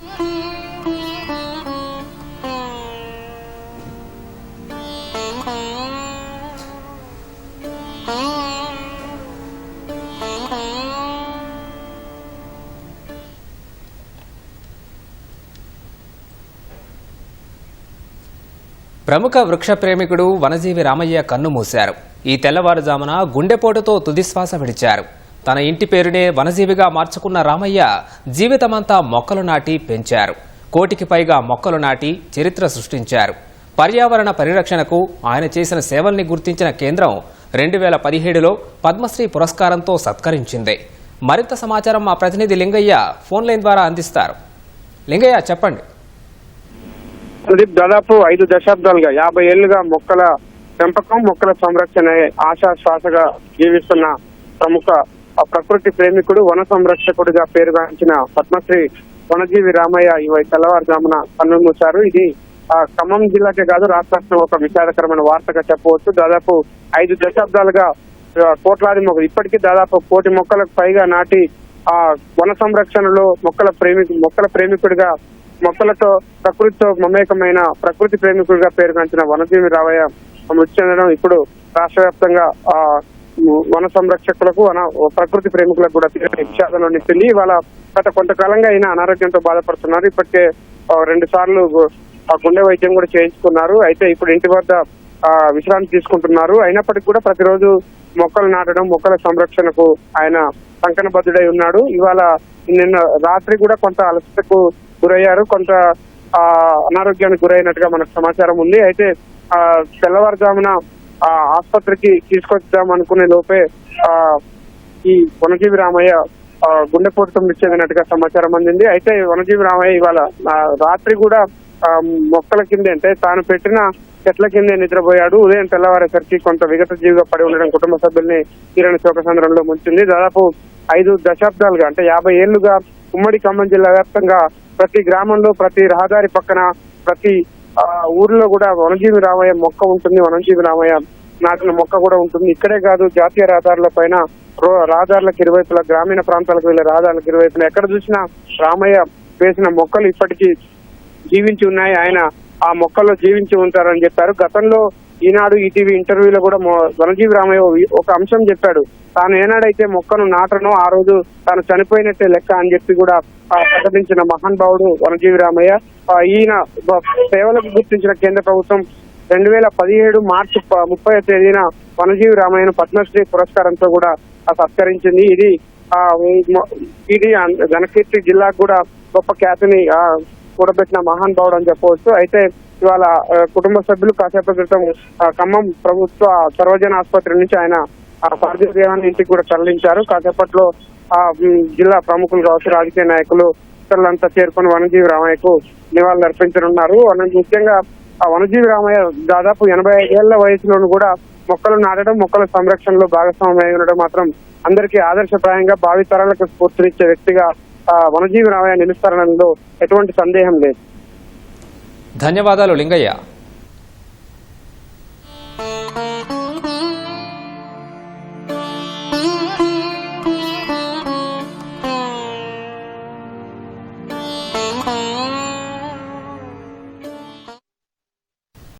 ప్రముఖ వృక్ష ప్రేమికుడు వనజీవి రామయ్య కన్ను మూశారు. ఈ తెల్లవారుజామున గుండెపోటుతో తుదిశ్వాస విడిచారు. తన ఇంటి పేరునే వనజీవిగా మార్చుకున్న రామయ్య జీవితమంతా మొక్కలు నాటి పెంచారు. 1 కోటికి పైగా మొక్కలు నాటి చరిత్ర సృష్టించారు. పర్యావరణ పరిరక్షణకు ఆయన చేసిన సేవల్ని గుర్తించిన కేంద్రం 2017లో పద్మశ్రీ పురస్కారంతో సత్కరించింది. మరింత సమాచారం మా ప్రతినిధి లింగయ్య ఫోన్ లైన్ ద్వారా అందిస్తారు. లింగయ్య, చెప్పండి. దాదాపు 5 దశాబ్దాలుగా 50 ఏళ్లుగా మొక్కల పెంపకం, మొక్కల సంరక్షణ ఆశా శ్వాసగా జీవిస్తున్న ప్రముఖ ప్రకృతి ప్రేమికుడు, వన సంరక్షకుడిగా పేరుగాంచిన పద్మశ్రీ వనజీవి రామయ్య ఇవాళ తెల్లవారుజామున కన్నుమూశారు. ఇది ఖమ్మం జిల్లాకే కాదు, రాష్ట్రంలో ఒక విషాదకరమైన వార్తగా చెప్పవచ్చు. దాదాపు 5 దశాబ్దాలుగా కోట్లాది మొక్కలు, ఇప్పటికీ దాదాపు 1 కోటి మొక్కలకు పైగా నాటి వన సంరక్షణలో మొక్కల ప్రేమికుడిగా, మొక్కలతో ప్రకృతితో మమేకమైన ప్రకృతి ప్రేమికుడిగా పేరుగాంచిన వనజీవి రామయ్య మృతి చెందడం ఇప్పుడు రాష్ట్ర వ్యాప్తంగా వన సంరక్షకులకు, ప్రకృతి ప్రేమికులకు కూడా విషాదంలో నింపింది. ఇవాళ గత కొంతకాలంగా ఆయన అనారోగ్యంతో బాధపడుతున్నారు. ఇప్పటికే 2 సార్లు గుండె వైద్యం కూడా చేయించుకున్నారు. అయితే ఇప్పుడు ఇంటి వద్ద విశ్రాంతి తీసుకుంటున్నారు. అయినప్పటికీ కూడా ప్రతిరోజు మొక్కలు నాటడం, మొక్కల సంరక్షణకు ఆయన కంకణబద్ధుడై ఉన్నాడు. ఇవాళ నిన్న రాత్రి కూడా కొంత అలసటకు గురయ్యారు, కొంత అనారోగ్యానికి గురైనట్టుగా మనకు సమాచారం ఉంది. అయితే తెల్లవారుజామున ఆసుపత్రికి తీసుకొద్దాం అనుకునే లోపే ఈ వనజీవి రామయ్య గుండెపోటుతో మృతి చెందినట్టుగా సమాచారం అందింది. అయితే వనజీవి రామయ్య ఇవాళ రాత్రి కూడా మొక్కల కిందే, అంటే తాను పెట్టిన చెట్ల కిందే నిద్రపోయాడు. ఉదయం తెల్లవారేసరికి కొంత విగత జీవిగా పడి ఉండడం కుటుంబ సభ్యుల్ని తీరని శోకసంద్రంలో ముంచింది. దాదాపు 5 దశాబ్దాలుగా, అంటే 50 ఏళ్లుగా ఉమ్మడి ఖమ్మం జిల్లా వ్యాప్తంగా ప్రతి గ్రామంలో, ప్రతి రహదారి పక్కన, ప్రతి ఊర్లో కూడా వనజీవి రామయ్య మొక్క ఉంటుంది, వనజీవి రామయ్య నాటిన మొక్క కూడా ఉంటుంది. ఇక్కడే కాదు, జాతీయ రహదారుల పైన, రహదారులకు ఇరువైపులా, గ్రామీణ ప్రాంతాలకు వెళ్లే రహదారులకు ఇరువైపులా ఎక్కడ చూసినా రామయ్య వేసిన మొక్కలు ఇప్పటికీ జీవించి ఉన్నాయి. ఆయన ఆ మొక్కల్లో జీవించి ఉంటారని చెప్పారు. గతంలో ఈనాడు ఈటీవీ ఇంటర్వ్యూలో కూడా వనజీవి రామయ్య ఒక అంశం చెప్పాడు. తాను ఏనాడైతే మొక్కను నాటనో ఆ రోజు తాను చనిపోయినట్టే లెక్క అని చెప్పి కూడా ప్రకటించిన మహానుభావుడు వనజీవి రామయ్య. ఈయన సేవలకు గుర్తించిన కేంద్ర ప్రభుత్వం 2017 మార్చి 30వ తేదీన వనజీవి రామయ్యను పద్మశ్రీ పురస్కారంతో కూడా సత్కరించింది. ఇది ఘనకీర్తి జిల్లాకు కూడా గొప్ప ఖ్యాతిని కూడబెట్టిన మహానుభావుడు అని చెప్పవచ్చు. అయితే ఇవాళ కుటుంబ సభ్యులు కాసేపటి క్రితం ఖమ్మం ప్రభుత్వ సర్వజన ఆసుపత్రి నుంచి ఆయన పార్థివ దేహాన్ని ఇంటికి కూడా తరలించారు. కాసేపట్లో జిల్లా ప్రముఖులు కావచ్చు, రాజకీయ నాయకులు, ఇతరులంతా చేరుకుని వనజీవి రామయ్యకు నివాళులు అర్పించనున్నారు. ముఖ్యంగా వనజీవి రామయ్య దాదాపు 85 ఏళ్ల వయసులోనూ కూడా మొక్కలు నాటడం, మొక్కల సంరక్షణలో భాగస్వామ్యం ఉండడం మాత్రం అందరికీ ఆదర్శప్రాయంగా, భావితరాలకు స్ఫూర్తినిచ్చే వ్యక్తిగా వనజీవి రామయ్య నిలుస్తారనడంలో ఎటువంటి సందేహం లేదు. ధన్యవాదాలు లింగయ్య.